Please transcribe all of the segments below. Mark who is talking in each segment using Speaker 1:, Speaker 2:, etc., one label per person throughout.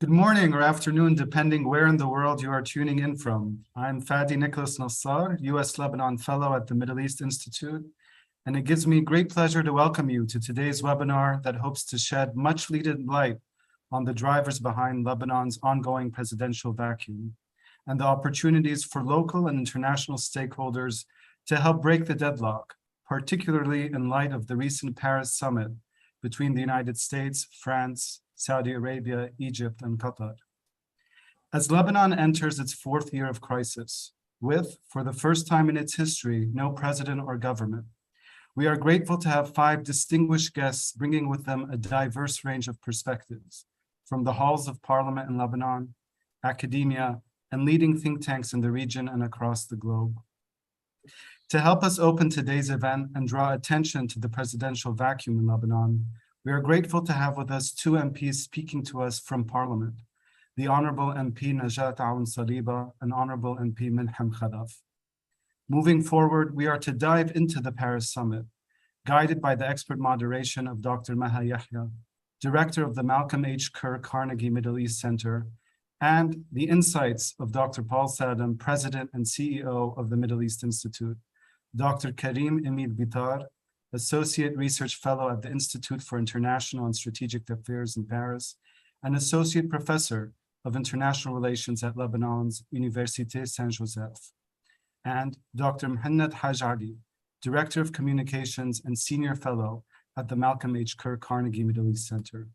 Speaker 1: Good morning or afternoon, depending where in the world you are tuning in from. I'm Fadi Nicholas Nassar, U.S. Lebanon Fellow at the Middle East Institute, and it gives me great pleasure to welcome you to today's webinar that hopes to shed much needed light on the drivers behind Lebanon's ongoing presidential vacuum and the opportunities for local and international stakeholders to help break the deadlock, particularly in light of the recent Paris summit between the United States, France, Saudi Arabia, Egypt, and Qatar. As Lebanon enters its fourth year of crisis, with, for the first time in its history, no president or government, we are grateful to have five distinguished guests bringing with them a diverse range of perspectives, from the halls of parliament in Lebanon, academia, and leading think tanks in the region and across the globe. To help us open today's event and draw attention to the presidential vacuum in Lebanon, we are grateful to have with us two MPs speaking to us from Parliament, the Honorable MP Najat Aoun Saliba and Honorable MP Milham Khalaf. Moving forward, we are to dive into the Paris Summit, guided by the expert moderation of Dr. Maha Yahya, Director of the Malcolm H. Kerr Carnegie Middle East Center, and the insights of Dr. Paul Saadam, President and CEO of the Middle East Institute, Dr. Karim Emid Bitar, Associate Research Fellow at the Institute for International and Strategic Affairs in Paris, and Associate Professor of International Relations at Lebanon's Université Saint-Joseph, and Dr. Muhannad Haj Ali, Director of Communications and Senior Fellow at the Malcolm H. Kerr Carnegie Middle East Center.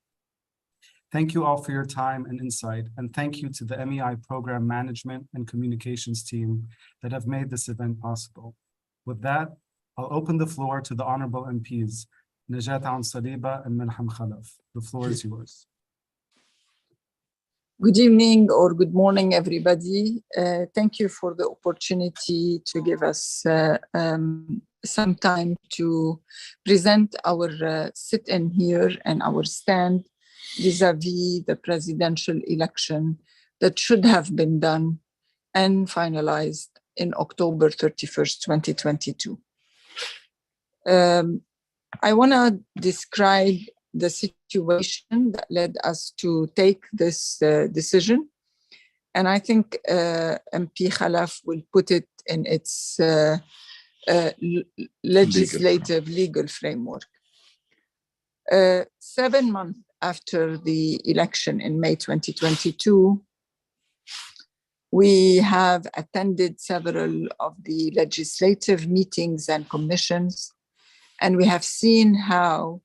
Speaker 1: Thank you all for your time and insight, and thank you to the MEI Program Management and Communications team that have made this event possible. With that, I'll open the floor to the Honorable MPs, Najat Aoun Saliba and Milham Khalaf. The floor is yours.
Speaker 2: Good evening or good morning, everybody. Thank you for the opportunity to give us some time to present our sit-in here and our stand vis-a-vis the presidential election that should have been done and finalized in October 31st, 2022. I want to describe the situation that led us to take this decision. And I think MP Khalaf will put it in its legislative legal framework. 7 months after the election in May 2022, we have attended several of the legislative meetings and commissions, and we have seen how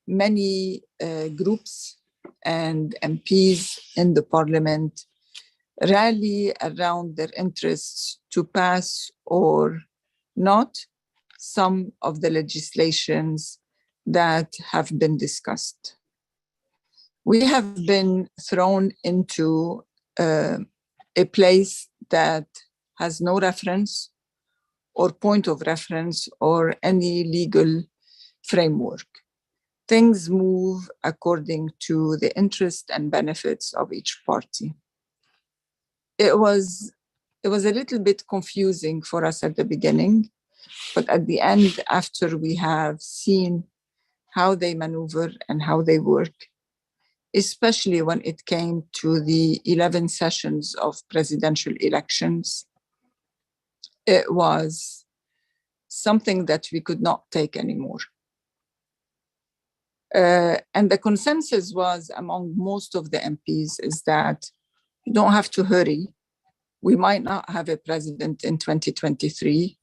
Speaker 2: many groups and MPs in the parliament rally around their interests to pass or not some of the legislations that have been discussed. We have been thrown into a place that has no reference or point of reference or any legal framework. Things move according to the interest and benefits of each party. It was a little bit confusing for us at the beginning, but at the end, after we have seen how they maneuver and how they work, especially when it came to the 11 sessions of presidential elections, it was something that we could not take anymore. And the consensus was among most of the MPs is that you don't have to hurry. We might not have a president in 2023.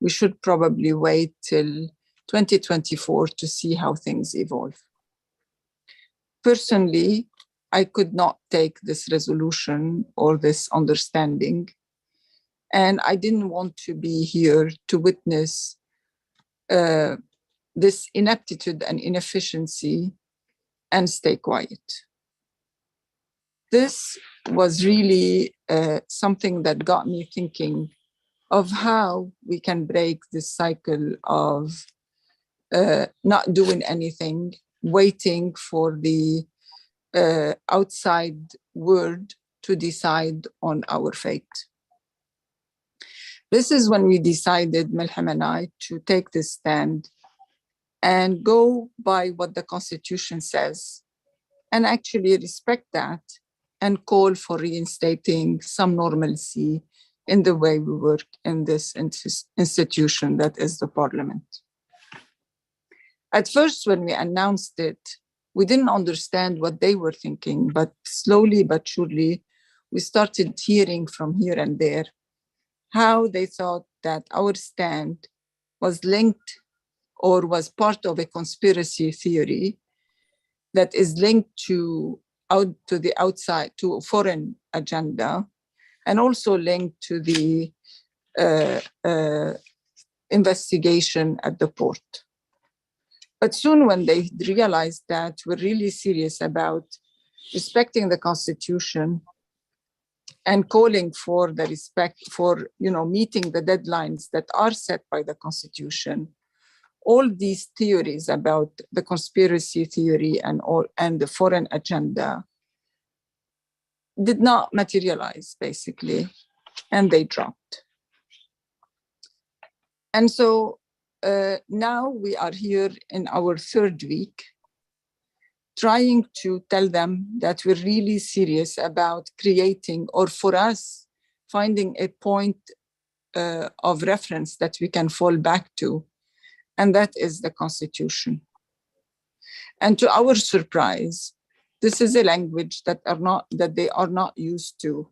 Speaker 2: We should probably wait till 2024 to see how things evolve. Personally, I could not take this resolution or this understanding, and I didn't want to be here to witness this ineptitude and inefficiency and stay quiet. This was really something that got me thinking of how we can break this cycle of not doing anything, waiting for the outside world to decide on our fate. This is when we decided, Milham and I, to take this stand and go by what the Constitution says and actually respect that and call for reinstating some normalcy in the way we work in this institution that is the parliament. At first, when we announced it, we didn't understand what they were thinking, but slowly but surely, we started hearing from here and there how they thought that our stand was linked or was part of a conspiracy theory that is linked to the outside, to a foreign agenda, and also linked to the investigation at the port. But soon when they realized that we're really serious about respecting the Constitution and calling for the respect for, meeting the deadlines that are set by the Constitution, all these theories about the conspiracy theory and the foreign agenda did not materialize, basically, and they dropped. And so now we are here in our third week, trying to tell them that we're really serious about creating, or for us, finding a point of reference that we can fall back to, and that is the Constitution. And to our surprise, this is a language that they are not used to.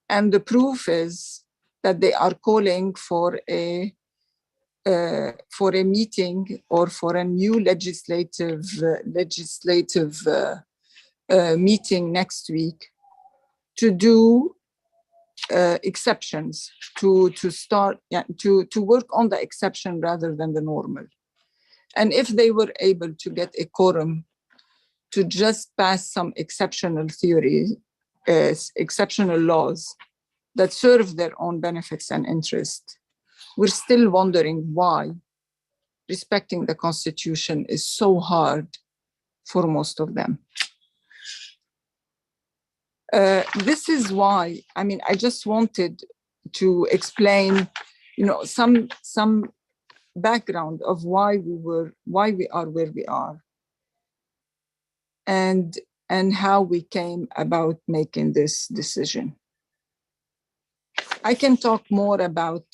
Speaker 2: And the proof is that they are calling for a meeting or for a new legislative meeting next week to do exceptions, to work on the exception rather than the normal. And if they were able to get a quorum to just pass some exceptional laws that serve their own benefits and interests, we're still wondering why respecting the Constitution is so hard for most of them. This is why, I just wanted to explain, some background of why we are where we are, and how we came about making this decision. I can talk more about,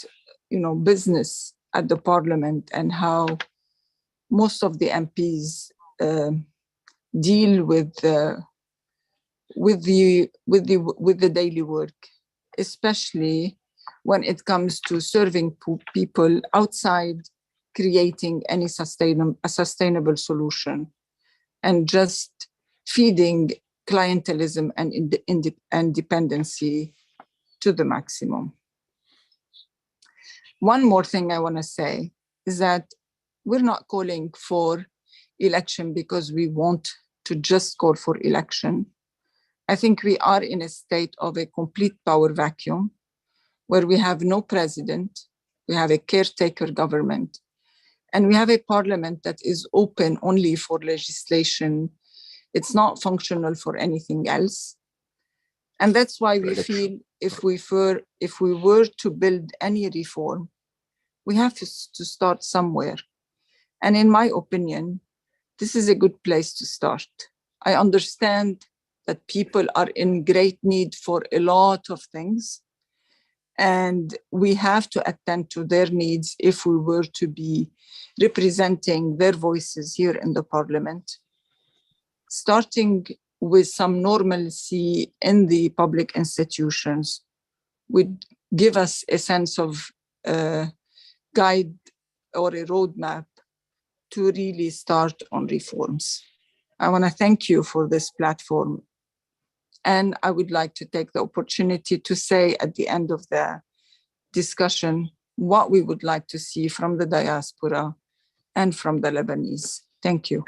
Speaker 2: business at the parliament and how most of the MPs deal with the daily work, especially when it comes to serving people outside creating any sustainable solution, and just feeding clientelism and dependency to the maximum. One more thing I want to say is that we're not calling for election because we want to just call for election. I think we are in a state of a complete power vacuum where we have no president, we have a caretaker government, and we have a parliament that is open only for legislation. It's not functional for anything else. And that's why we feel if we were to build any reform, we have to start somewhere. And in my opinion, this is a good place to start. I understand that people are in great need for a lot of things, and we have to attend to their needs if we were to be representing their voices here in the parliament. Starting with some normalcy in the public institutions would give us a sense of guide or a roadmap to really start on reforms. I want to thank you for this platform. And I would like to take the opportunity to say at the end of the discussion what we would like to see from the diaspora and from the Lebanese. Thank you.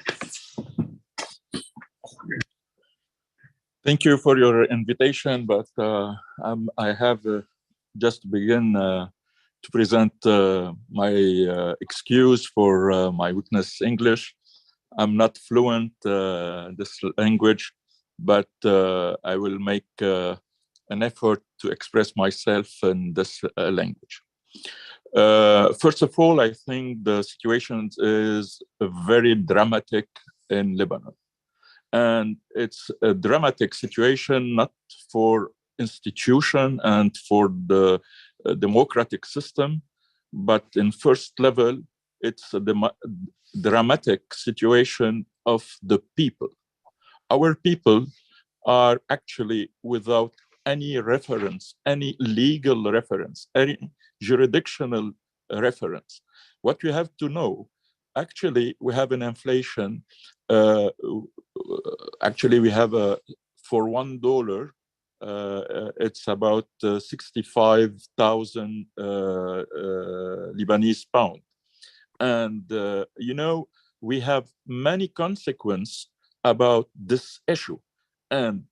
Speaker 3: Thank you for your invitation, but I have just to begin to present my excuse for my weakness English. I'm not fluent this language, but I will make an effort to express myself in this language. First of all, I think the situation is very dramatic in Lebanon. And it's a dramatic situation, not for institution and for the democratic system, but in first level, it's a dramatic situation of the people. Our people are actually without any reference, any legal reference, any jurisdictional reference. What we have to know, actually, we have an inflation. Actually, we have for $1, it's about 65,000 Lebanese pound. And, we have many consequences about this issue. And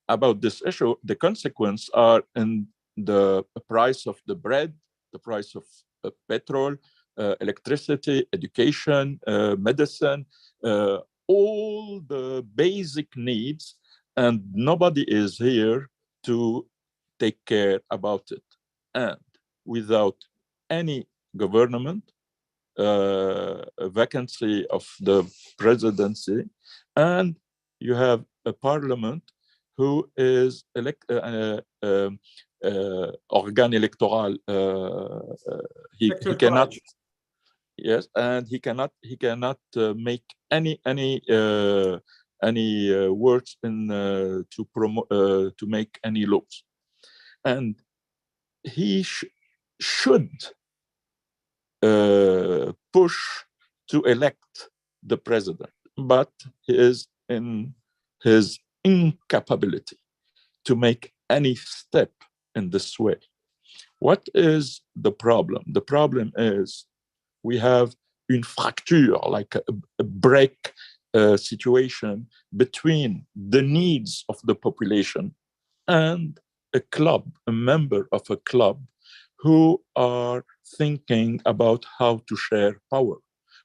Speaker 3: about this issue, the consequences are in the price of the bread, the price of petrol, electricity, education, medicine, all the basic needs, and nobody is here to take care about it. And without any government, a vacancy of the presidency, and you have a parliament who is organ electoral. He cannot. Yes, and he cannot make any words in to promote to make any laws, and he should push to elect the president, but he is in his incapability to make any step in this way. What is the problem? The problem is we have une fracture, like a break situation between the needs of the population and a club, a member of a club who are thinking about how to share power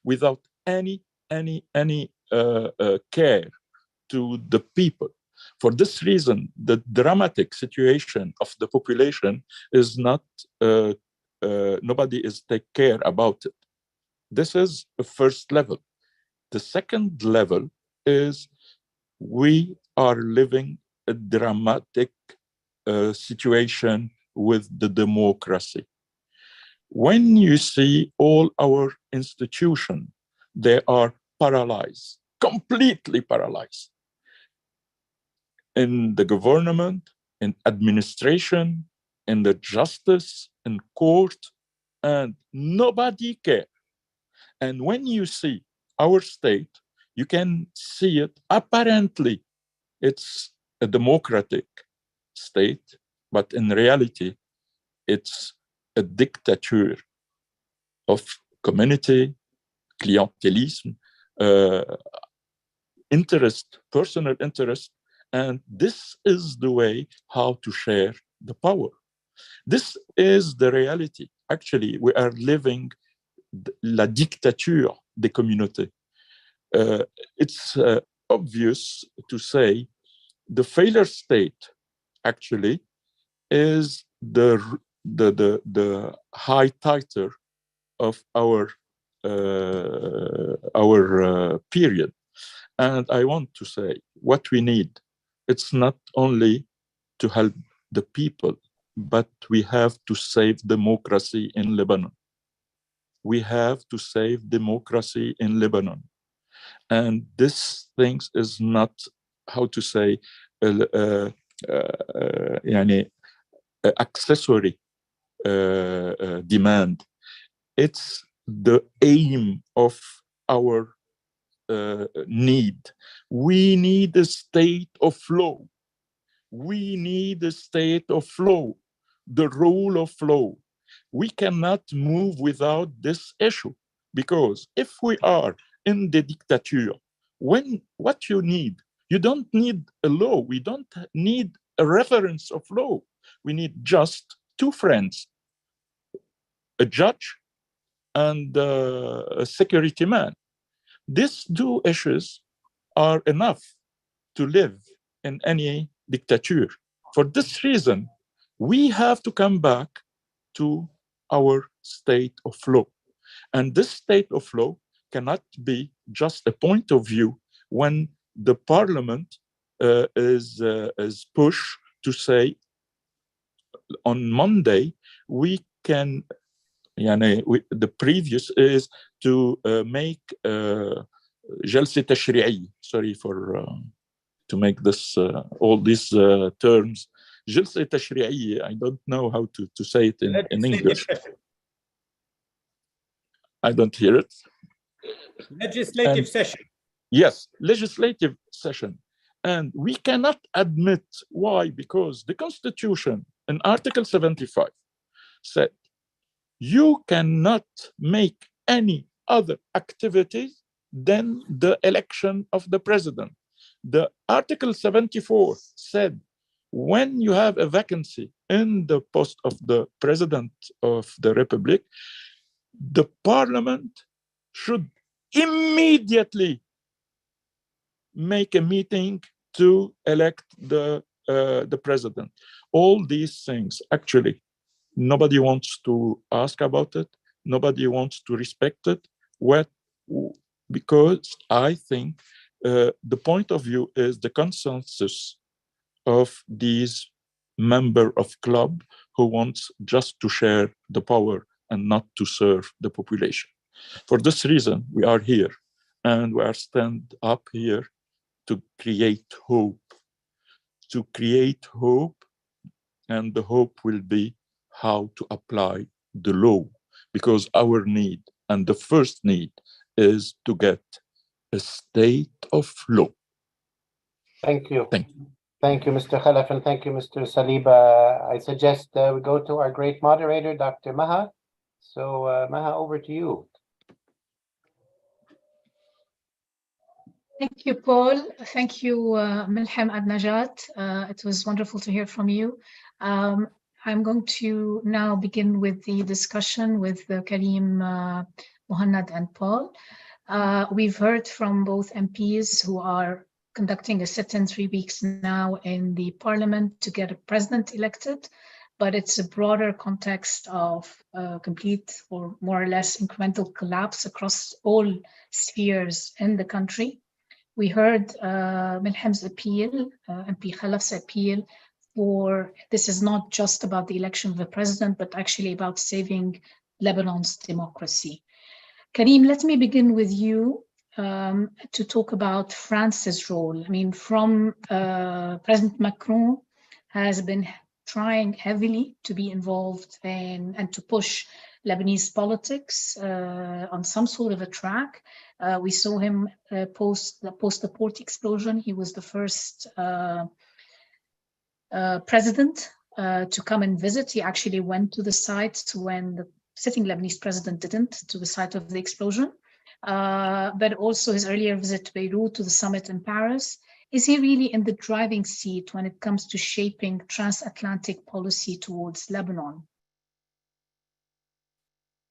Speaker 3: without any care to the people. For this reason, the dramatic situation of the population is not, nobody is take care about it. This is the first level. The second level is we are living a dramatic situation with the democracy. When you see all our institutions, they are paralyzed, completely paralyzed. In the government, in administration, in the justice, in court, and nobody cares. And when you see our state, you can see it apparently it's a democratic state, but in reality, it's a dictature of community, clientelism, interest, personal interest, and this is the way how to share the power. This is the reality. Actually, we are living la dictature des communautés. It's obvious to say the failure state actually is the high title of our period. And I want to say what we need, it's not only to help the people, but we have to save democracy in Lebanon. We have to save democracy in Lebanon. And this thing is not, how to say, accessory demand. It's the aim of our need. We need a state of law. We need a state of law, the rule of law. We cannot move without this issue, because if we are in the dictature, what you need, you don't need a law. We don't need a reference of law. We need just two friends, a judge and a security man. These two issues are enough to live in any dictature. For this reason, we have to come back to our state of law. And this state of law cannot be just a point of view when the parliament is pushed to say on Monday we can. The previous is to make جلسة تشريعية. Sorry for to make this all these terms. جلسة تشريعية. I don't know how to say it in English. I don't hear it.
Speaker 4: Legislative session.
Speaker 3: Yes, legislative session. And we cannot admit why, because the Constitution in Article 75 said you cannot make any other activities than the election of the president. The Article 74 said when you have a vacancy in the post of the president of the Republic, the parliament should immediately make a meeting to elect the president. All these things, actually, nobody wants to ask about it. Nobody wants to respect it. Because I think the point of view is the consensus of these member of club who wants just to share the power and not to serve the population. For this reason, we are here, and we are stand up here to create hope. To create hope, and the hope will be how to apply the law, because our need, and the first need, is to get a state of law.
Speaker 4: Thank you.
Speaker 3: Thank you.
Speaker 4: Thank you, Mr. Khalaf, and thank you, Mr. Saliba. I suggest we go to our great moderator, Dr. Maha. So, Maha, over to you.
Speaker 5: Thank you, Paul. Thank you, Milham Ad-Najat. It was wonderful to hear from you. I'm going to now begin with the discussion with Karim, Mohannad, and Paul. We've heard from both MPs who are conducting a sit-in 3 weeks now in the parliament to get a president elected, but it's a broader context of complete or more or less incremental collapse across all spheres in the country. We heard Milham's appeal, MP Khalaf's appeal for this is not just about the election of the president, but actually about saving Lebanon's democracy. Karim, let me begin with you to talk about France's role. I mean, from President Macron has been trying heavily to be involved in and to push Lebanese politics on some sort of a track. We saw him post the port explosion. He was the first president to come and visit. He actually went to the site when the sitting Lebanese president didn't, to the site of the explosion. But also his earlier visit to Beirut, to the summit in Paris. Is he really in the driving seat when it comes to shaping transatlantic policy towards Lebanon?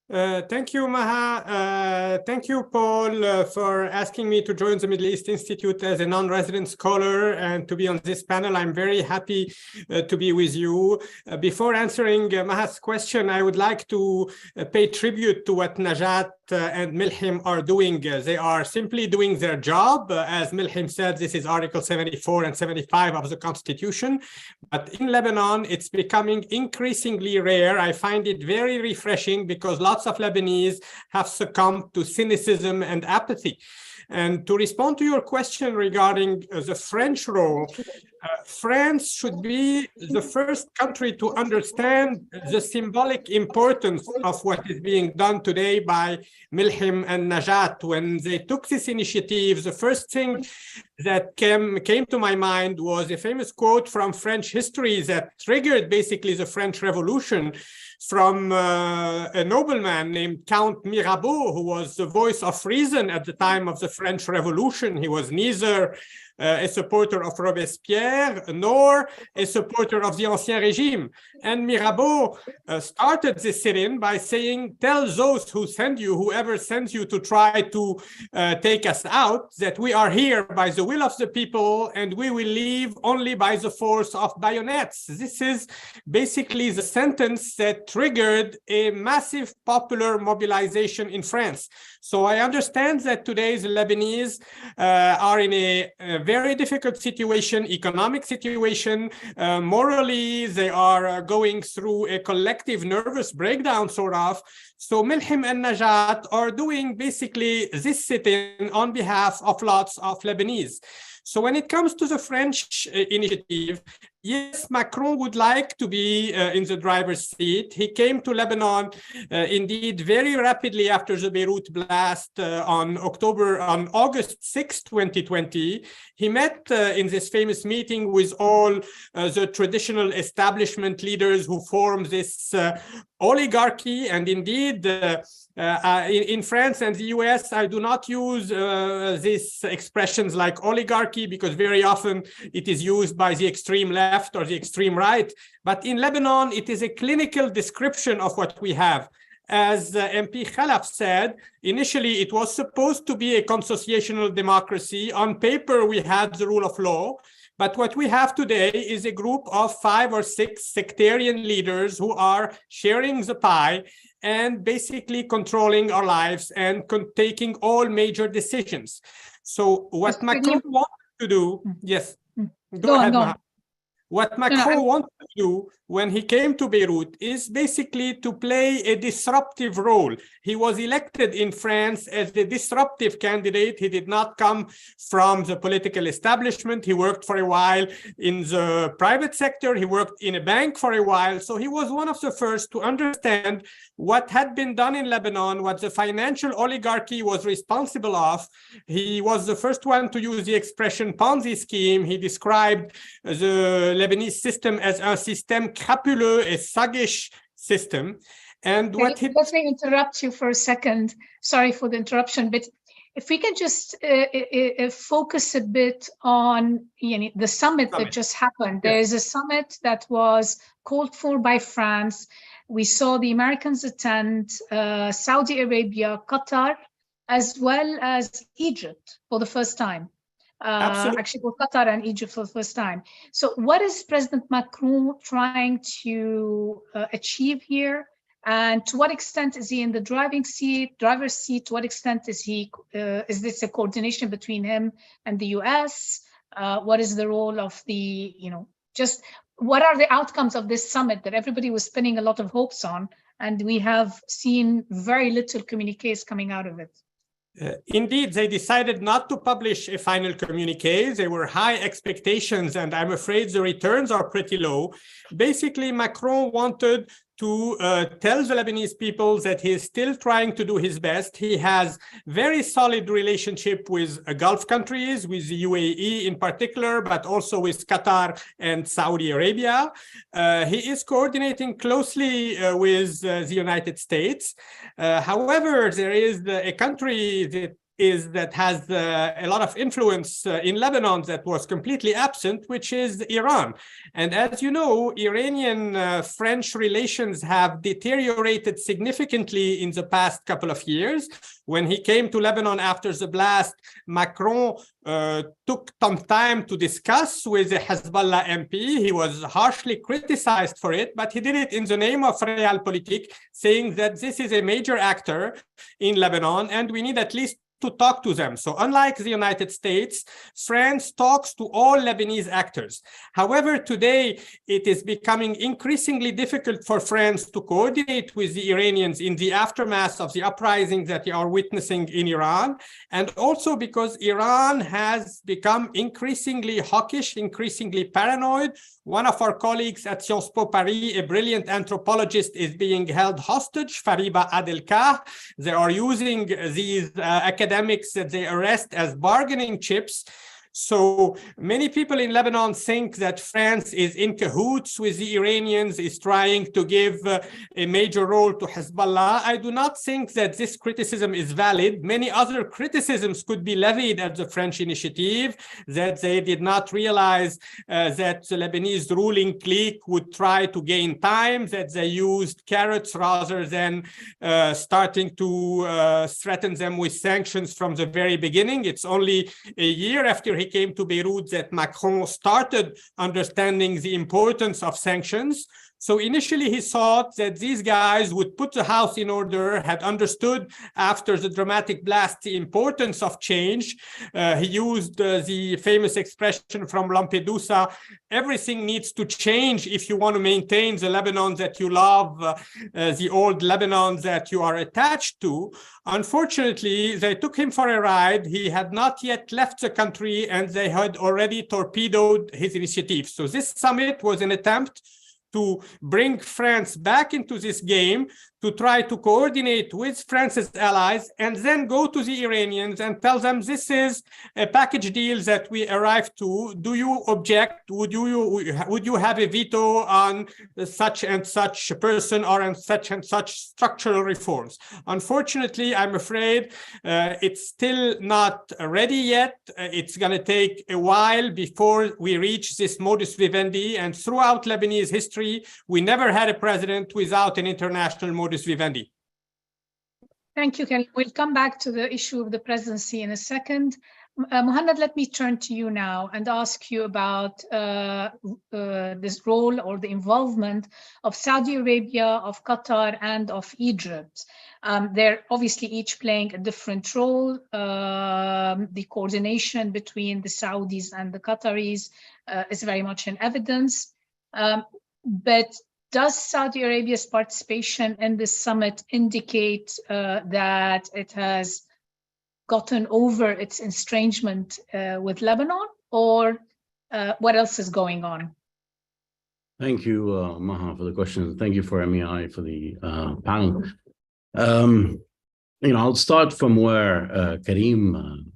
Speaker 6: Thank you, Maha. Thank you, Paul, for asking me to join the Middle East Institute as a non-resident scholar and to be on this panel. I'm very happy to be with you. Before answering Maha's question, I would like to pay tribute to what Najat and Milham are doing. They are simply doing their job. As Milham said, this is Article 74 and 75 of the Constitution. But in Lebanon, it's becoming increasingly rare. I find it very refreshing because lots of Lebanese have succumbed to cynicism and apathy. And to respond to your question regarding the French role, France should be the first country to understand the symbolic importance of what is being done today by Milham and Najat. When they took this initiative, the first thing that came to my mind was a famous quote from French history that triggered basically the French Revolution from a nobleman named Count Mirabeau, who was the voice of reason at the time of the French Revolution. He was neither a supporter of Robespierre nor a supporter of the Ancien Regime. And Mirabeau started this sit-in by saying, tell those who send you, whoever sends you to try to take us out, that we are here by the will of the people and we will leave only by the force of bayonets. This is basically the sentence that triggered a massive popular mobilization in France. So I understand that today's Lebanese are in a very difficult situation, economic situation. Morally, they are going through a collective nervous breakdown, sort of. So Milham and Najat are doing basically this sit-in on behalf of lots of Lebanese. So when it comes to the French initiative, yes, Macron would like to be in the driver's seat. He came to Lebanon, indeed, very rapidly after the Beirut blast on August 6, 2020. He met in this famous meeting with all the traditional establishment leaders who form this oligarchy. And indeed, in France and the US, I do not use these expressions like oligarchy because very often it is used by the extreme left or the extreme right. But in Lebanon, it is a clinical description of what we have. As MP Khalaf said, initially it was supposed to be a consociational democracy. On paper, we had the rule of law. But what we have today is a group of 5 or 6 sectarian leaders who are sharing the pie and basically controlling our lives and taking all major decisions. So what Macron wanted to do, yes, go ahead, Maha. What Macron wanted to do when he came to Beirut is basically to play a disruptive role. He was elected in France as the disruptive candidate. He did not come from the political establishment. He worked for a while in the private sector. He worked in a bank for a while. So he was one of the first to understand what had been done in Lebanon, what the financial oligarchy was responsible of. He was the first one to use the expression Ponzi scheme. He described the Lebanese system as a system crapuleux, a thuggish system. And
Speaker 5: let me interrupt you for a second. Sorry for the interruption, but if we can just focus a bit on the summit that just happened. There is a summit that was called for by France. We saw the Americans attend, Saudi Arabia, Qatar, as well as Egypt for the first time. Actually, for Qatar and Egypt for the first time. So what is President Macron trying to achieve here? And to what extent is he in the driver's seat? To what extent is is this a coordination between him and the US? What is the role of the, just what are the outcomes of this summit that everybody was spinning a lot of hopes on? And we have seen very little communiques coming out of it.
Speaker 6: Indeed, they decided not to publish a final communique. There were high expectations, and I'm afraid the returns are pretty low. Basically, Macron wanted to tell the Lebanese people that he is still trying to do his best. He has very solid relationship with Gulf countries, with the UAE in particular, but also with Qatar and Saudi Arabia. He is coordinating closely with the United States. However, there is a country that has a lot of influence in Lebanon that was completely absent, which is Iran. And as you know, Iranian-French relations have deteriorated significantly in the past couple of years. When he came to Lebanon after the blast, Macron took some time to discuss with the Hezbollah MP. He was harshly criticized for it, but he did it in the name of Realpolitik, saying that this is a major actor in Lebanon and we need at least to talk to them. So unlike the United States, France talks to all Lebanese actors. However, today it is becoming increasingly difficult for France to coordinate with the Iranians in the aftermath of the uprising that they are witnessing in Iran. And also because Iran has become increasingly hawkish, increasingly paranoid. One of our colleagues at Sciences Po Paris, a brilliant anthropologist, is being held hostage, Fariba Adelkah. They are using these academics that they arrest as bargaining chips. So many people in Lebanon think that France is in cahoots with the Iranians, is trying to give a major role to Hezbollah. I do not think that this criticism is valid. Many other criticisms could be levied at the French initiative, that they did not realize that the Lebanese ruling clique would try to gain time, that they used carrots rather than starting to threaten them with sanctions from the very beginning. It's only a year after he came to Beirut that Macron started understanding the importance of sanctions. So initially he thought that these guys would put the house in order, had understood after the dramatic blast the importance of change. He used the famous expression from Lampedusa, everything needs to change if you want to maintain the Lebanon that you love, the old Lebanon that you are attached to. Unfortunately, they took him for a ride. He had not yet left the country and they had already torpedoed his initiative. So this summit was an attempt to bring France back into this game, to try to coordinate with France's allies, and then go to the Iranians and tell them, this is a package deal that we arrived to. Do you object? Would you have a veto on such and such person or on such and such structural reforms? Unfortunately, I'm afraid it's still not ready yet. It's going to take a while before we reach this modus vivendi, and throughout Lebanese history, we never had a president without an international modus vivendi.
Speaker 5: Thank you, Karim. We'll come back to the issue of the presidency in a second. Muhammad, let me turn to you now and ask you about this role or the involvement of Saudi Arabia, of Qatar, and of Egypt. They're obviously each playing a different role. The coordination between the Saudis and the Qataris is very much in evidence. But does Saudi Arabia's participation in this summit indicate that it has gotten over its estrangement with Lebanon, or what else is going on?
Speaker 7: Thank you, Maha, for the question. Thank you for MEI for the panel. I'll start from where Karim,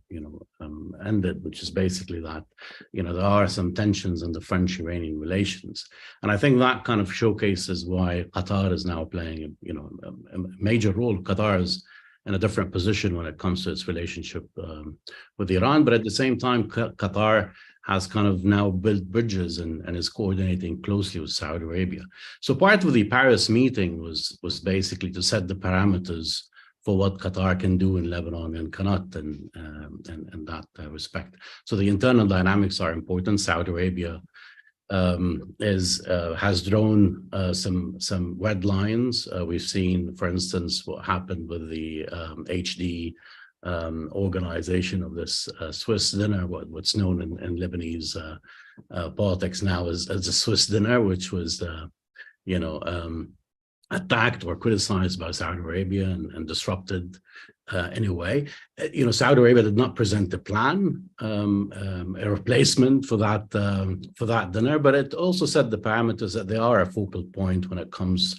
Speaker 7: ended, which is basically that, there are some tensions in the French-Iranian relations. And I think that kind of showcases why Qatar is now playing, a major role. Qatar is in a different position when it comes to its relationship with Iran. But at the same time, Qatar has kind of now built bridges and is coordinating closely with Saudi Arabia. So part of the Paris meeting was basically to set the parameters for what Qatar can do in Lebanon and cannot in that respect. So the internal dynamics are important. Saudi Arabia has drawn some red lines. We've seen, for instance, what happened with the HD organization of this Swiss dinner, what's known in Lebanese politics now as a Swiss dinner, which was, attacked or criticized by Saudi Arabia and disrupted in a way. Saudi Arabia did not present a plan, a replacement for that dinner, but it also set the parameters that they are a focal point when it comes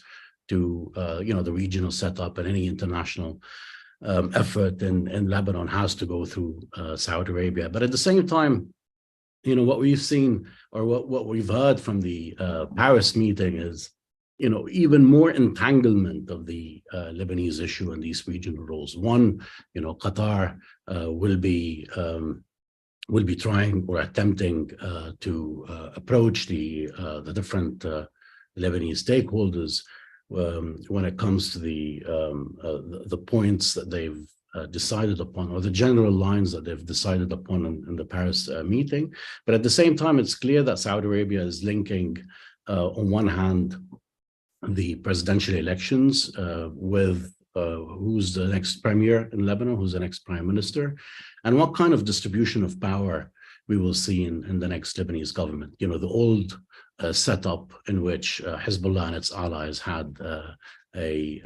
Speaker 7: to the regional setup, and any international effort in Lebanon has to go through Saudi Arabia. But at the same time, what we've seen, or what we've heard from the Paris meeting is, even more entanglement of the Lebanese issue and these regional roles. One, Qatar will be trying or attempting to approach the different Lebanese stakeholders when it comes to the points that they've decided upon, or the general lines that they've decided upon in the Paris meeting. But at the same time, it's clear that Saudi Arabia is linking, on one hand, the presidential elections with who's the next premier in Lebanon, who's the next prime minister, and what kind of distribution of power we will see in the next Lebanese government. The old setup in which Hezbollah and its allies had a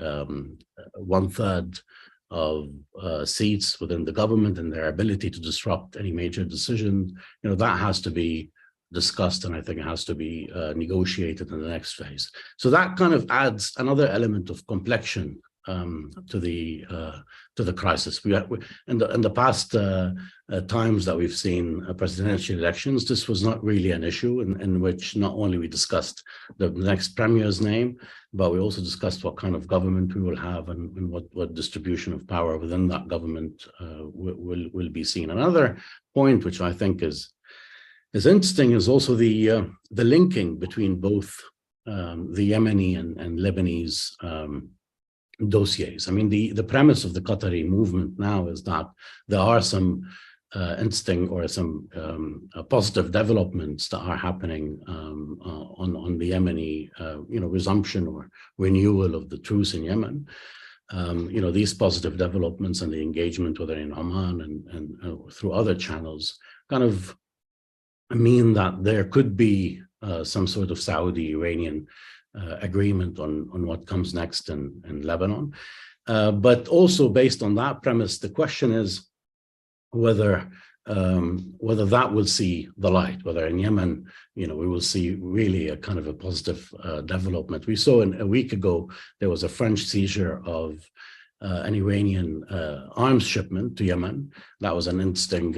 Speaker 7: 1/3 of seats within the government and their ability to disrupt any major decision, that has to be discussed, and I think it has to be negotiated in the next phase. So that kind of adds another element of complexion to the crisis. In the past times that we've seen presidential elections, this was not really an issue in which not only we discussed the next premier's name, but we also discussed what kind of government we will have and what distribution of power within that government will be seen. Another point which I think is interesting is also the linking between both the Yemeni and Lebanese dossiers. I mean, the premise of the Qatari movement now is that there are some interesting or some positive developments that are happening on the Yemeni, resumption or renewal of the truce in Yemen. These positive developments and the engagement, whether in Oman and through other channels, kind of mean that there could be some sort of Saudi-Iranian agreement on what comes next in Lebanon. But also based on that premise, the question is whether that will see the light, whether in Yemen, we will see really a kind of a positive development. We saw a week ago, there was a French seizure of an Iranian arms shipment to Yemen. That was an interesting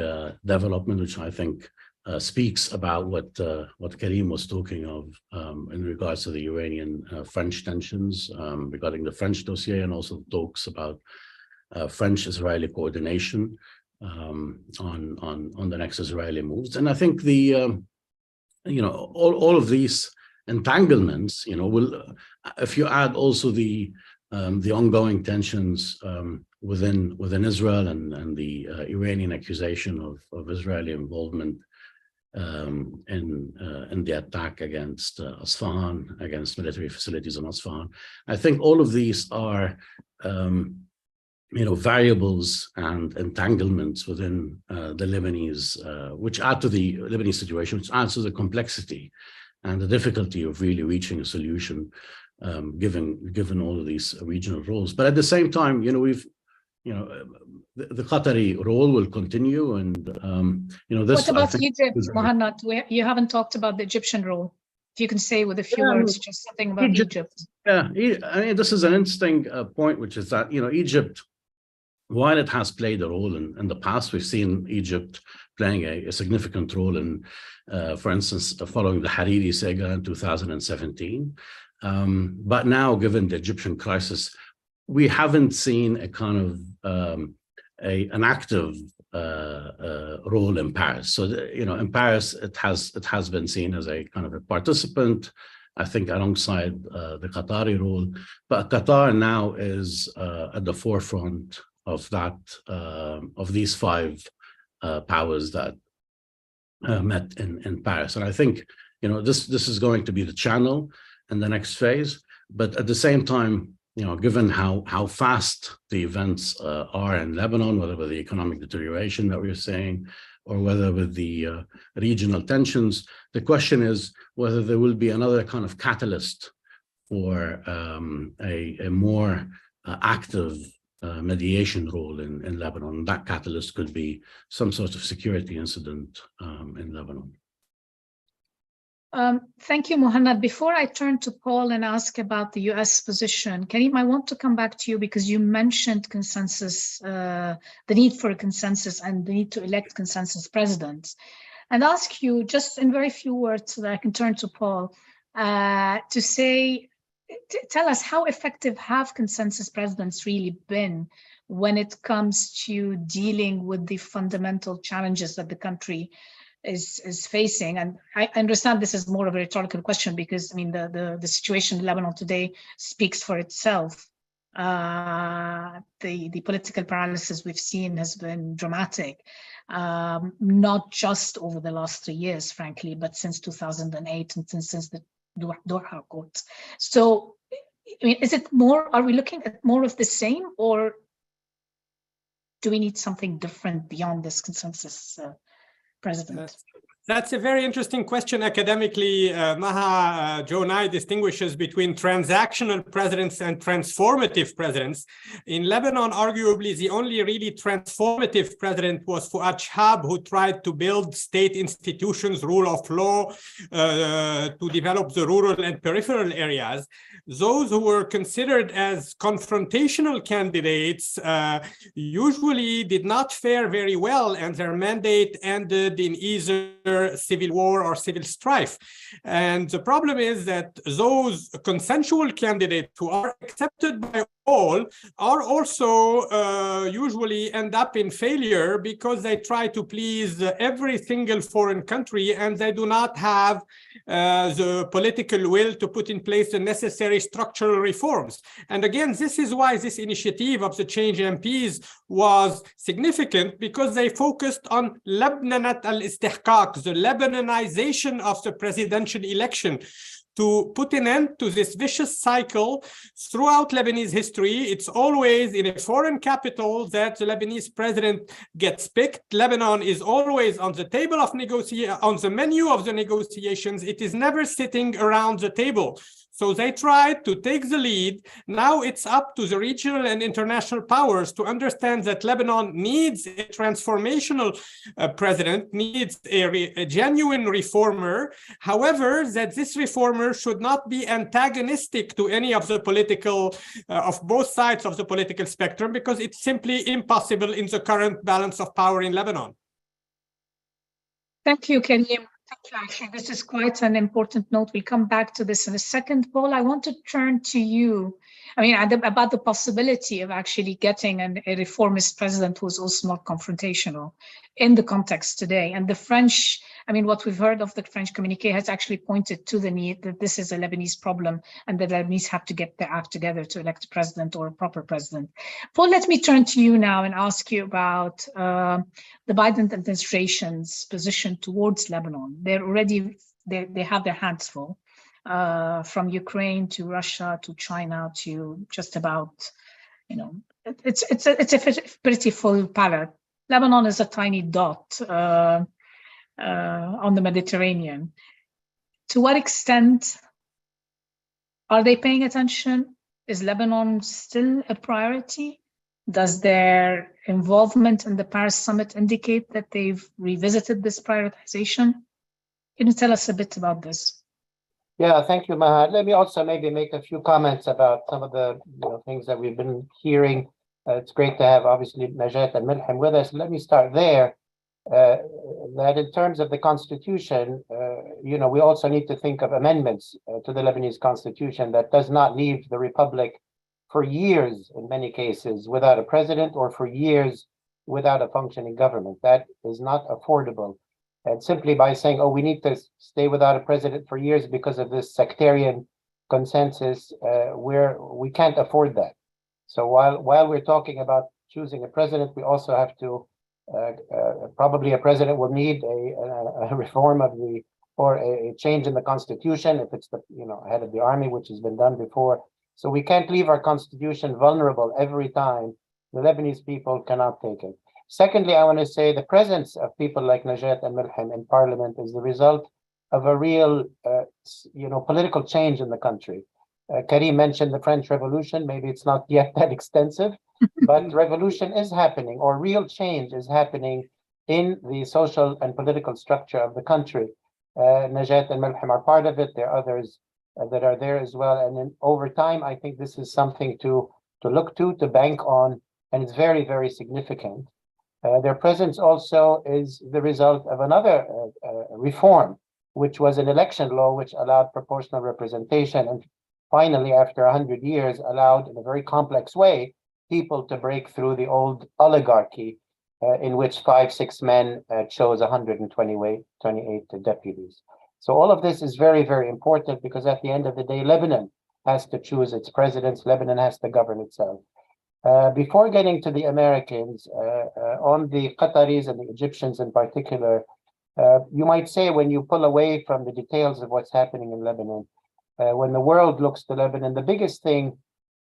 Speaker 7: development, which I think speaks about what Karim was talking of in regards to the Iranian-French tensions regarding the French dossier, and also talks about French-Israeli coordination on the next Israeli moves. And I think all of these entanglements, will, if you add also the ongoing tensions within Israel and the Iranian accusation of Israeli involvement in the attack against Asfahan, against military facilities in Asfahan, I think all of these are variables and entanglements within the Lebanese, which add to the Lebanese situation, which adds to the complexity and the difficulty of really reaching a solution, given all of these regional roles. But at the same time, the Qatari role will continue, and this.
Speaker 5: What about Egypt, Muhannad? You haven't talked about the Egyptian role. If you can say with a few words, just something about Egypt.
Speaker 7: Yeah, I mean, this is an interesting point, which is that Egypt, while it has played a role in the past, we've seen Egypt playing a significant role in, for instance, following the Hariri saga in 2017. But now, given the Egyptian crisis, we haven't seen a kind of an active role in Paris. So, in Paris, it has been seen as a kind of a participant, I think, alongside the Qatari role. But Qatar now is at the forefront of that, of these five powers that met in Paris. And I think, this is going to be the channel in the next phase. But at the same time, given how fast the events are in Lebanon, whether with the economic deterioration that we're seeing, or whether with the regional tensions, the question is whether there will be another kind of catalyst for a more active mediation role in Lebanon. That catalyst could be some sort of security incident in Lebanon.
Speaker 5: Thank you, Muhannad. Before I turn to Paul and ask about the US position, Karim, I want to come back to you because you mentioned consensus, the need for a consensus and the need to elect consensus presidents, and ask you just in very few words so that I can turn to Paul to say, tell us how effective have consensus presidents really been when it comes to dealing with the fundamental challenges that the country is facing. And I understand this is more of a rhetorical question because, I mean, the situation in Lebanon today speaks for itself. The political paralysis we've seen has been dramatic, not just over the last 3 years, frankly, but since 2008 and since the Doha Accord. So, I mean, are we looking at more of the same, or do we need something different beyond this consensus president?
Speaker 6: That's a very interesting question academically. Maha Jonai distinguishes between transactional presidents and transformative presidents. In Lebanon, arguably, the only really transformative president was Fuad Shahab, who tried to build state institutions, rule of law, to develop the rural and peripheral areas. Those who were considered as confrontational candidates usually did not fare very well, and their mandate ended in either civil war or civil strife. And the problem is that those consensual candidates who are accepted by all are also usually end up in failure because they try to please every single foreign country and they do not have the political will to put in place the necessary structural reforms. And again, this is why this initiative of the Change MPs was significant, because they focused on Lebanonat al-Istihqaq, the Lebanonization of the presidential election, to put an end to this vicious cycle throughout Lebanese history. It's always in a foreign capital that the Lebanese president gets picked. Lebanon is always on the table of on the menu of the negotiations. It is never sitting around the table. So they tried to take the lead. Now it's up to the regional and international powers to understand that Lebanon needs a transformational president, needs a genuine reformer. However, that this reformer should not be antagonistic to any of the political, of both sides of the political spectrum, because it's simply impossible in the current balance of power in Lebanon.
Speaker 5: Thank you, Karim. Thank you. Actually, this is quite an important note. We'll come back to this in a second. Paul, I want to turn to you. I mean, about the possibility of actually getting a reformist president who's also not confrontational in the context today. And the French, I mean, what we've heard of the French communiqué has actually pointed to the need that this is a Lebanese problem and that Lebanese have to get their act together to elect a president or a proper president. Paul, let me turn to you now and ask you about the Biden administration's position towards Lebanon. They have their hands full. From Ukraine to Russia to China to just about, you know, it's a pretty full palette. Lebanon is a tiny dot on the Mediterranean. To what extent are they paying attention? Is Lebanon still a priority? Does their involvement in the Paris summit indicate that they've revisited this prioritization? Can you tell us a bit about this?
Speaker 4: Yeah, thank you, Maha. Let me also maybe make a few comments about some of the things that we've been hearing. It's great to have, obviously, Najat and Milham with us. Let me start there, that in terms of the constitution, we also need to think of amendments to the Lebanese constitution that does not leave the republic for years, in many cases, without a president or for years without a functioning government. That is not affordable. And simply by saying, oh, we need to stay without a president for years because of this sectarian consensus, we can't afford that. So while we're talking about choosing a president, we also have to, probably a president will need a reform of or a change in the constitution if it's the head of the army, which has been done before. So we can't leave our constitution vulnerable every time. The Lebanese people cannot take it. Secondly, I want to say the presence of people like Najat and Milham in parliament is the result of a real, political change in the country. Karim mentioned the French Revolution. Maybe it's not yet that extensive, but revolution is happening, or real change is happening in the social and political structure of the country. Najat and Milham are part of it. There are others that are there as well. And then over time, I think this is something to look to bank on, and it's very, very significant. Their presence also is the result of another reform, which was an election law which allowed proportional representation, and finally, after 100 years, allowed in a very complex way people to break through the old oligarchy in which 5-6 men chose 128 deputies. So all of this is very, very important, because at the end of the day, Lebanon has to choose its presidents. Lebanon has to govern itself. Before getting to the Americans, on the Qataris and the Egyptians in particular, you might say, when you pull away from the details of what's happening in Lebanon, when the world looks to Lebanon, the biggest thing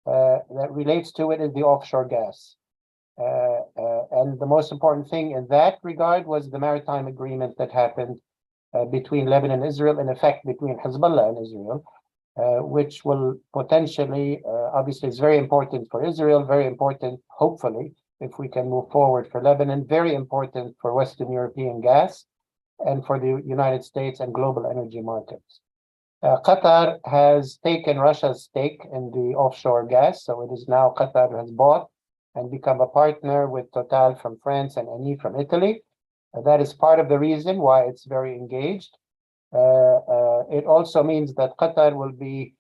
Speaker 4: that relates to it is the offshore gas. And the most important thing in that regard was the maritime agreement that happened between Lebanon and Israel, in effect between Hezbollah and Israel, which will potentially, obviously, it's very important for Israel, very important, hopefully, if we can move forward for Lebanon, very important for Western European gas and for the United States and global energy markets. Qatar has taken Russia's stake in the offshore gas, so it is now Qatar has bought and become a partner with Total from France and Eni from Italy. That is part of the reason why it's very engaged. It also means that Qatar will be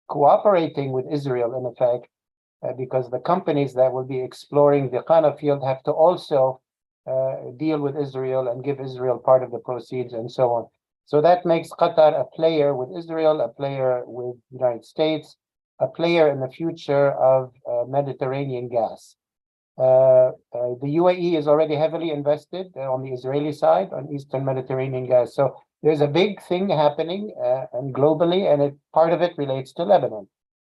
Speaker 4: cooperating with Israel, in effect, because the companies that will be exploring the Qana field have to also deal with Israel and give Israel part of the proceeds and so on. So that makes Qatar a player with Israel, a player with the United States, a player in the future of Mediterranean gas. The UAE is already heavily invested on the Israeli side on Eastern Mediterranean gas. So there's a big thing happening and globally, and part of it relates to Lebanon.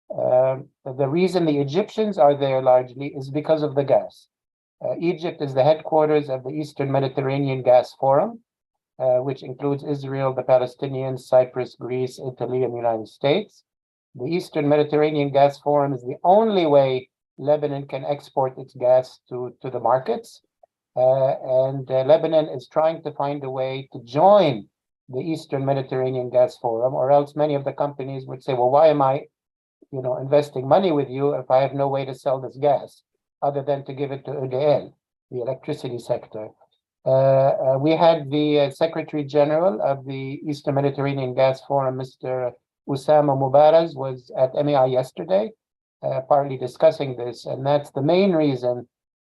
Speaker 4: The reason the Egyptians are there largely is because of the gas. Egypt is the headquarters of the Eastern Mediterranean Gas Forum, which includes Israel, the Palestinians, Cyprus, Greece, Italy, and the United States. The Eastern Mediterranean Gas Forum is the only way Lebanon can export its gas to the markets. And Lebanon is trying to find a way to join the Eastern Mediterranean Gas Forum, or else many of the companies would say, well, why am I investing money with you if I have no way to sell this gas other than to give it to EDL, the electricity sector. We had the Secretary General of the Eastern Mediterranean Gas Forum, Mr. Oussama Mubaraz, was at MEI yesterday, partly discussing this, and that's the main reason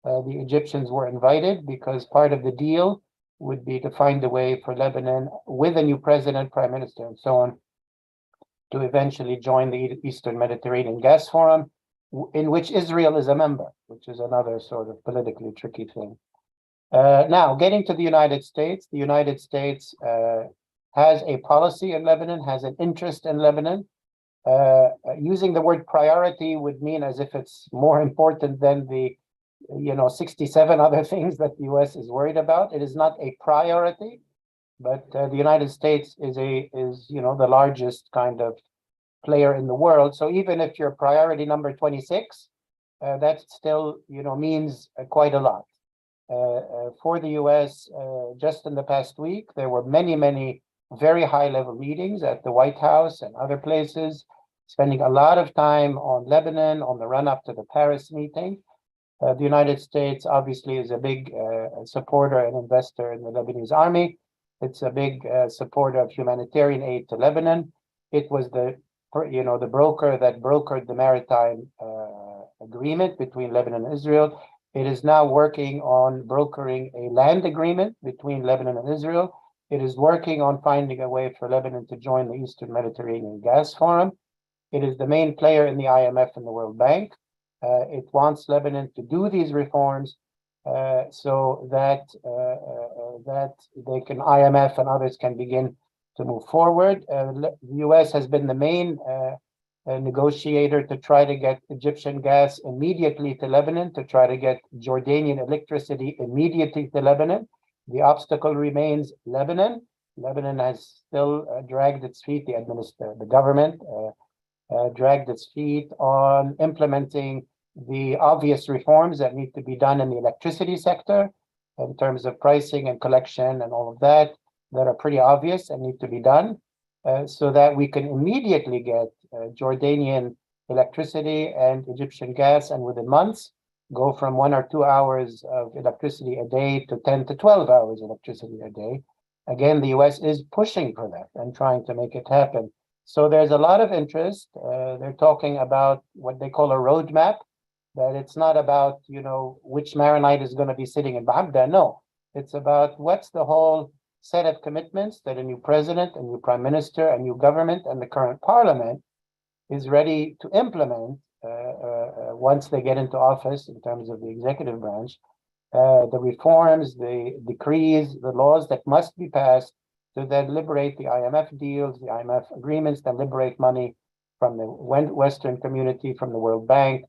Speaker 4: the Egyptians were invited, because part of the deal would be to find a way for Lebanon, with a new president, prime minister, and so on, to eventually join the Eastern Mediterranean Gas Forum, in which Israel is a member, which is another sort of politically tricky thing. Now, getting to the United States has a policy in Lebanon, has an interest in Lebanon. Using the word priority would mean as if it's more important than the 67 other things that the US is worried about. It is not a priority, but the United States is the largest kind of player in the world. So even if you're priority number 26, that still means quite a lot. For the US, just in the past week, there were many very high-level meetings at the White House and other places, spending a lot of time on Lebanon, on the run-up to the Paris meeting. The United States obviously is a big supporter and investor in the Lebanese army. It's a big supporter of humanitarian aid to Lebanon. It was the broker that brokered the maritime agreement between Lebanon and Israel. It is now working on brokering a land agreement between Lebanon and Israel. It is working on finding a way for Lebanon to join the Eastern Mediterranean Gas Forum. It is the main player in the IMF and the World Bank. It wants Lebanon to do these reforms so that they can, IMF and others can begin to move forward. The US has been the main negotiator to try to get Egyptian gas immediately to Lebanon, to try to get Jordanian electricity immediately to Lebanon. The obstacle remains Lebanon. Lebanon has still dragged its feet, the government dragged its feet on implementing the obvious reforms that need to be done in the electricity sector in terms of pricing and collection and all of that are pretty obvious and need to be done so that we can immediately get Jordanian electricity and Egyptian gas, and within months go from 1 or 2 hours of electricity a day to 10 to 12 hours electricity a day. Again, the US is pushing for that and trying to make it happen. So there's a lot of interest. They're talking about what they call a roadmap, that it's not about, which Maronite is going to be sitting in Baghdad. No, it's about what's the whole set of commitments that a new president, a new prime minister, a new government, and the current parliament is ready to implement once they get into office in terms of the executive branch, the reforms, the decrees, the laws that must be passed to then liberate the IMF deals, the IMF agreements, that liberate money from the Western community, from the World Bank,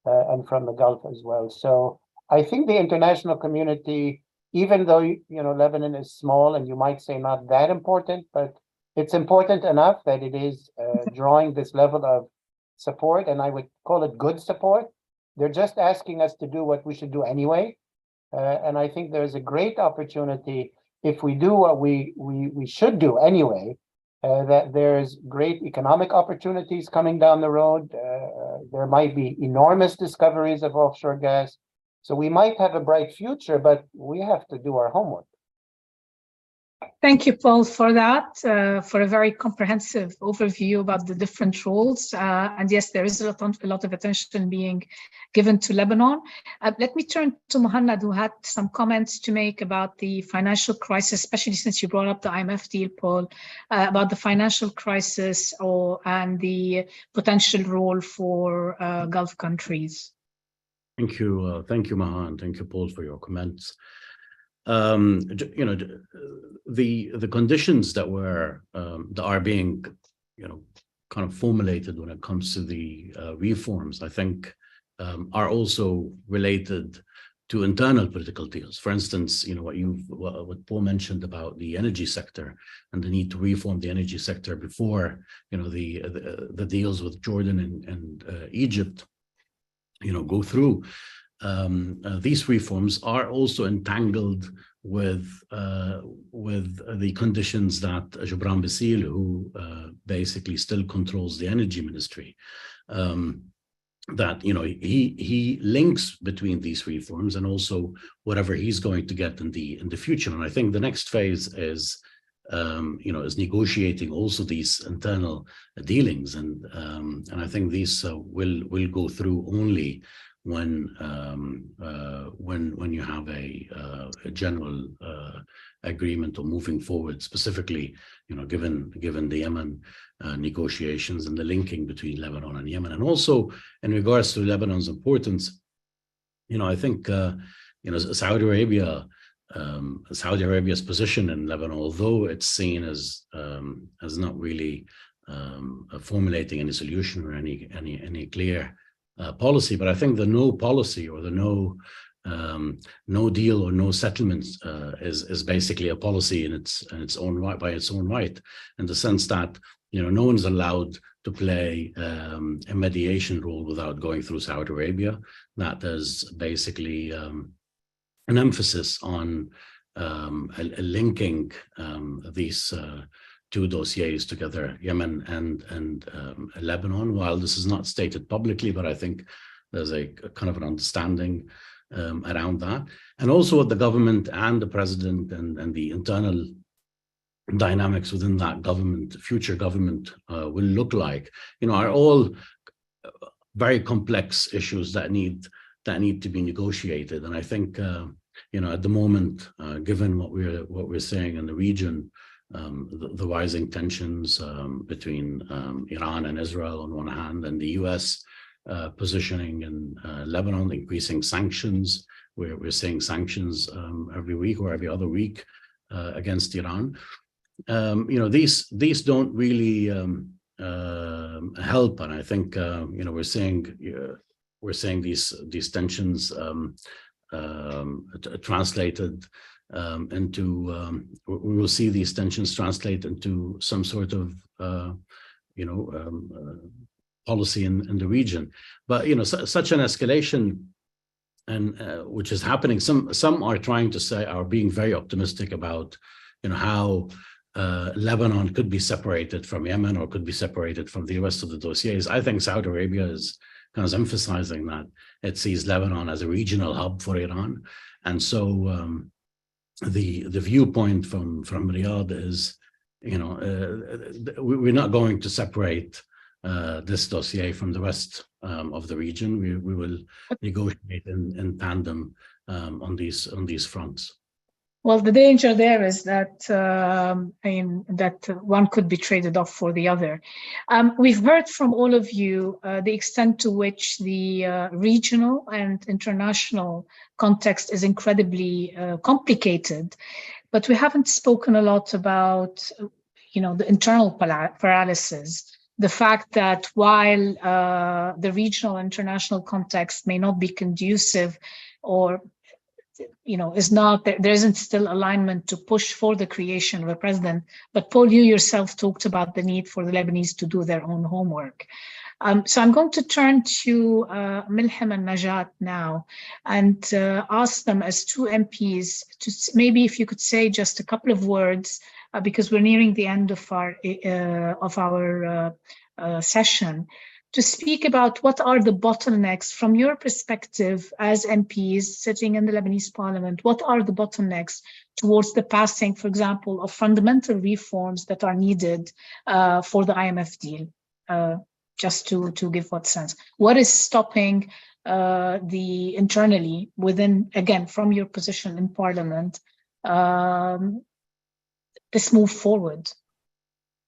Speaker 4: and from the Gulf as well. So I think the international community, even though Lebanon is small and you might say not that important, but it's important enough that it is drawing this level of support, and I would call it good support. They're just asking us to do what we should do anyway. And I think there's a great opportunity if we do what we should do anyway, that there's great economic opportunities coming down the road. There might be enormous discoveries of offshore gas. So we might have a bright future, but we have to do our homework.
Speaker 5: Thank you, Paul, for that, for a very comprehensive overview about the different roles. And yes, there is a lot of attention being given to Lebanon. Let me turn to Muhannad, who had some comments to make about the financial crisis, especially since you brought up the IMF deal, Paul, about the financial crisis and the potential role for Gulf countries.
Speaker 7: Thank you, Maha, and thank you, Paul, for your comments. The conditions that are being, kind of formulated when it comes to the reforms, I think, are also related to internal political deals. For instance, what Paul mentioned about the energy sector and the need to reform the energy sector before, the deals with Jordan and Egypt, go through. These reforms are also entangled with the conditions that Gibran Bassil, who basically still controls the energy ministry, that he links between these reforms and also whatever he's going to get in the future. And I think the next phase is negotiating also these internal dealings, and I think these will go through only when you have a general agreement of moving forward, specifically, given the Yemen negotiations and the linking between Lebanon and Yemen, and also in regards to Lebanon's importance, I think Saudi Arabia's position in Lebanon, although it's seen as not really formulating any solution or any clear policy, but I think the no policy or the no deal or no settlements is basically a policy in its own right, by its own right, in the sense that no one's allowed to play a mediation role without going through Saudi Arabia. That is basically an emphasis on linking these two dossiers together, Yemen and Lebanon. While this is not stated publicly, but I think there's a kind of an understanding around that. And also what the government and the president and the internal dynamics within that government, future government, will look like, are all very complex issues that need to be negotiated. And I think, at the moment, given what we're seeing in the region, the rising tensions between Iran and Israel on one hand, and the US positioning in Lebanon, increasing sanctions. We're seeing sanctions every week or every other week against Iran. These don't really help, and I think we're seeing these tensions translated into. We will see these tensions translate into some sort of policy in the region. But such an escalation, and which is happening. Some are trying to say, are being very optimistic about how Lebanon could be separated from Yemen or could be separated from the rest of the dossiers. I think Saudi Arabia is kind of emphasizing that it sees Lebanon as a regional hub for Iran, and so the viewpoint from Riyadh is, we're not going to separate this dossier from the rest of the region. We will negotiate in tandem on these fronts.
Speaker 5: Well, the danger there is that that one could be traded off for the other. We've heard from all of you the extent to which the regional and international context is incredibly complicated, but we haven't spoken a lot about, the internal paralysis. The fact that while the regional and international context may not be conducive, or there isn't still alignment to push for the creation of a president. But Paul, you yourself talked about the need for the Lebanese to do their own homework. So I'm going to turn to Milhem and Najat now and ask them, as two MPs, to maybe if you could say just a couple of words, because we're nearing the end of our session, to speak about what are the bottlenecks from your perspective as MPs sitting in the Lebanese parliament. What are the bottlenecks towards the passing, for example, of fundamental reforms that are needed for the IMF deal? Just to give what sense. What is stopping the internally within, again, from your position in parliament, this move forward?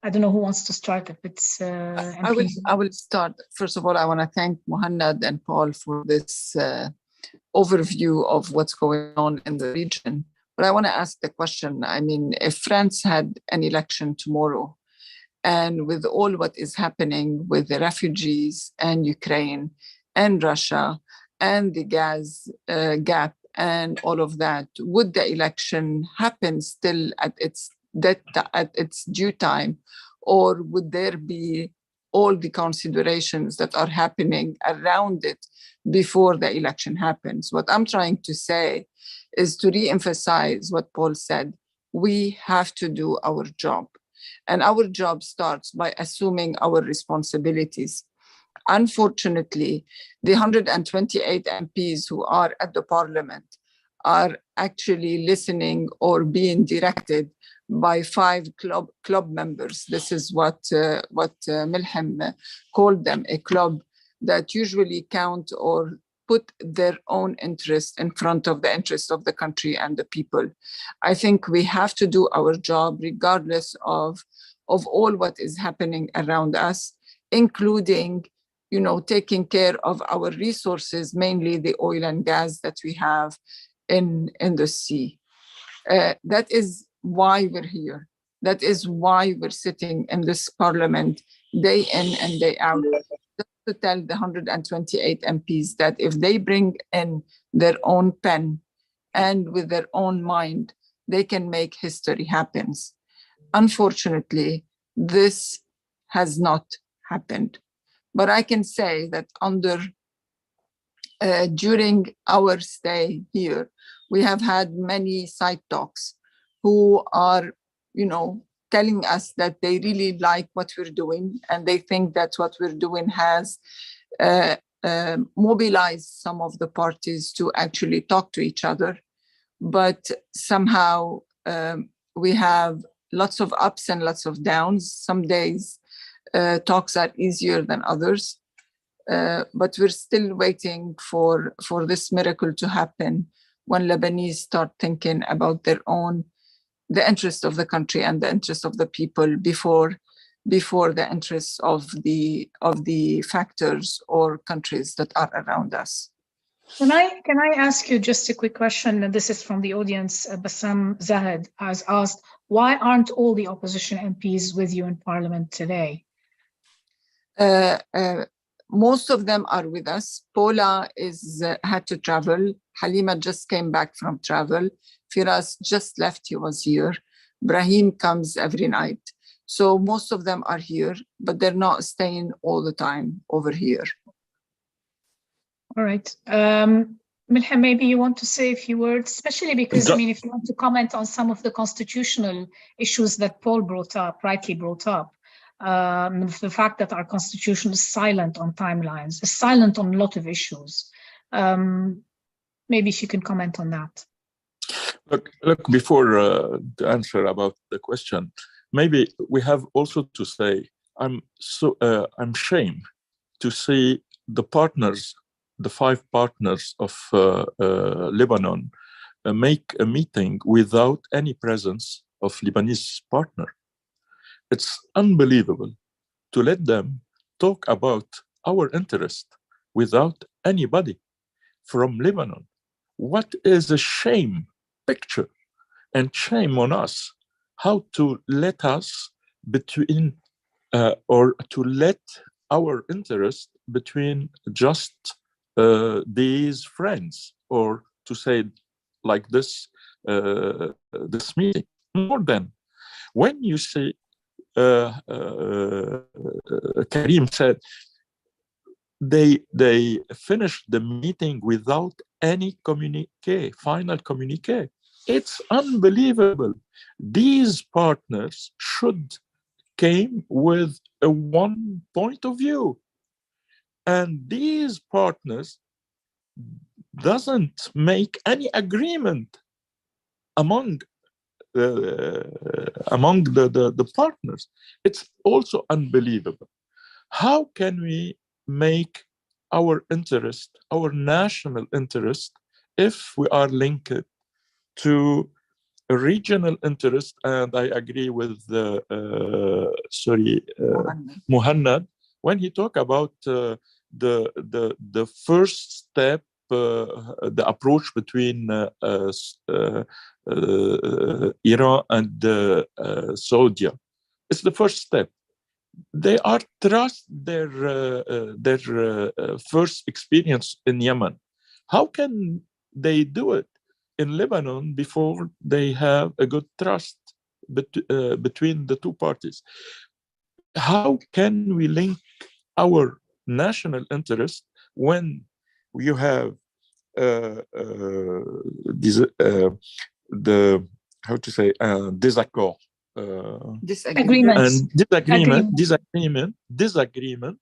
Speaker 5: I don't know who wants to start if it's
Speaker 2: I will start. First of all, I want to thank Mohannad and Paul for this overview of what's going on in the region. But I want to ask the question, I mean, if France had an election tomorrow, and with all what is happening with the refugees and Ukraine and Russia and the gas gap and all of that, would the election happen still at its due time, or would there be all the considerations that are happening around it before the election happens? What I'm trying to say is to re-emphasize what Paul said. We have to do our job. And our job starts by assuming our responsibilities. Unfortunately, the 128 MPs who are at the parliament are actually listening or being directed by 5 club members. This is what Milham called them, a club that usually count or put their own interest in front of the interest of the country and the people. I think we have to do our job regardless of all what is happening around us, including, taking care of our resources, mainly the oil and gas that we have in the sea. That is why we're here. That is why we're sitting in this parliament day in and day out, to tell the 128 MPs that if they bring in their own pen and with their own mind, they can make history happen. Unfortunately, this has not happened. But I can say that during our stay here, we have had many side talks who are, telling us that they really like what we're doing, and they think that what we're doing has mobilized some of the parties to actually talk to each other. But somehow we have lots of ups and lots of downs. Some days talks are easier than others, but we're still waiting for this miracle to happen when Lebanese start thinking about the interest of the country and the interest of the people before the interests of the factors or countries that are around us.
Speaker 5: Can I ask you just a quick question? And this is from the audience. Bassam Zahid has asked, why aren't all the opposition MPs with you in Parliament today?
Speaker 2: Most of them are with us. Paula had to travel. Halima just came back from travel. Firas just left, he was here. Brahim comes every night. So most of them are here, but they're not staying all the time over here.
Speaker 5: All right. Milham, maybe you want to say a few words, especially because, if you want to comment on some of the constitutional issues that Paul rightly brought up, the fact that our constitution is silent on timelines, is silent on a lot of issues. Maybe if you can comment on that.
Speaker 3: Look, before the answer about the question, maybe we have also to say, I'm ashamed to see the partners, the 5 partners of Lebanon, make a meeting without any presence of Lebanese partner. It's unbelievable to let them talk about our interest without anybody from Lebanon. What is a shame picture, and shame on us how to let us between or to let our interest between just these friends, or to say like this meeting. More than when you say Karim said they finished the meeting without any final communique. It's unbelievable. These partners should came with a one point of view. And these partners doesn't make any agreement among the partners. It's also unbelievable. How can we make our interest, our national interest, if we are linked to a regional interest? And I agree with Muhannad when he talked about the first step, the approach between Iran and Saudi. It's the first step. They are trust their first experience in Yemen. How can they do it in Lebanon before they have a good trust between the two parties? How can we link our national interest when you have disaccord,
Speaker 5: Agreements.
Speaker 3: and disagreement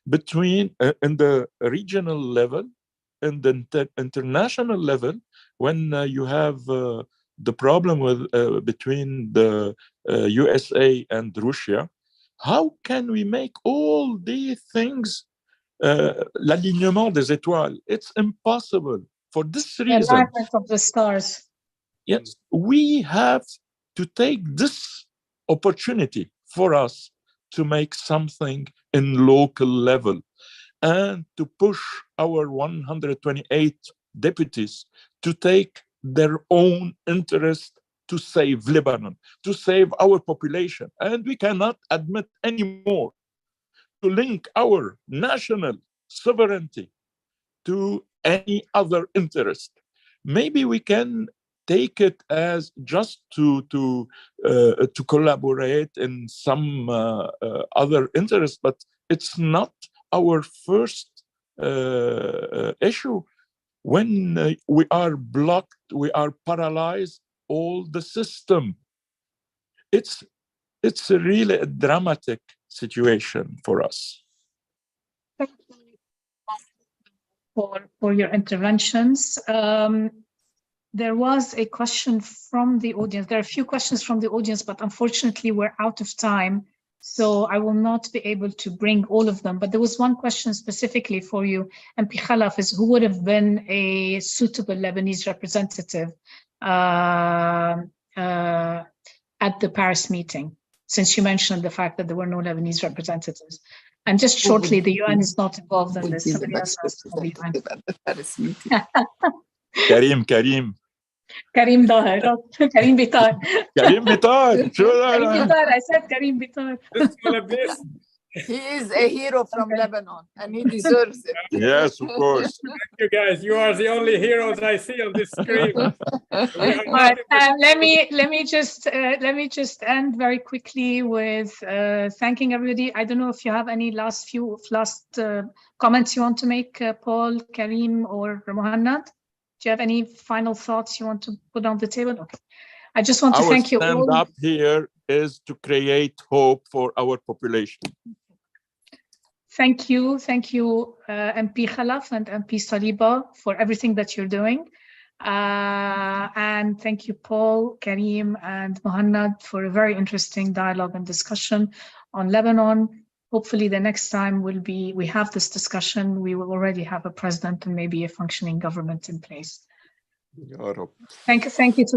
Speaker 3: between in the regional level and the international level, when you have the problem with between the USA and Russia. How can we make all these things l'alignement des étoiles? It's impossible. For this reason,
Speaker 5: alignment of the stars.
Speaker 3: Yes, we have to take this opportunity for us to make something in local level and to push our 128 deputies to take their own interest to save Lebanon, to save our population. And we cannot admit anymore to link our national sovereignty to any other interest. Maybe we can take it as just to collaborate in some other interest, but it's not our first issue. When we are blocked, we are paralyzed, all the system. It's really a dramatic situation for us.
Speaker 5: Thank you for your interventions. There was a question from the audience. There are a few questions from the audience, but unfortunately we're out of time. So I will not be able to bring all of them. But there was one question specifically for you, MP Khalaf, is who would have been a suitable Lebanese representative at the Paris meeting, since you mentioned the fact that there were no Lebanese representatives. And just shortly, the UN is not involved in this. Somebody else asked for the UN.
Speaker 2: At the Paris meeting.
Speaker 3: Karim
Speaker 5: Daher, Karim Bitar.
Speaker 3: Karim Bitar.
Speaker 5: Karim Bitar, I said Karim Bitar.
Speaker 2: He is a hero from Lebanon and he deserves it.
Speaker 3: Yes, of course.
Speaker 6: Thank you, guys. You are the only heroes I see on this screen.
Speaker 5: But let me just end very quickly with thanking everybody. I don't know if you have any last comments you want to make, Paul, Karim, or Muhannad. Do you have any final thoughts you want to put on the table? Okay. I just want to thank you all.
Speaker 3: Our stand up here is to create hope for our population.
Speaker 5: Thank you, MP Khalaf and MP Saliba, for everything that you're doing. And thank you, Paul, Karim, and Muhannad, for a very interesting dialogue and discussion on Lebanon. Hopefully the next time we have this discussion, we will already have a president and maybe a functioning government in place. Thank you to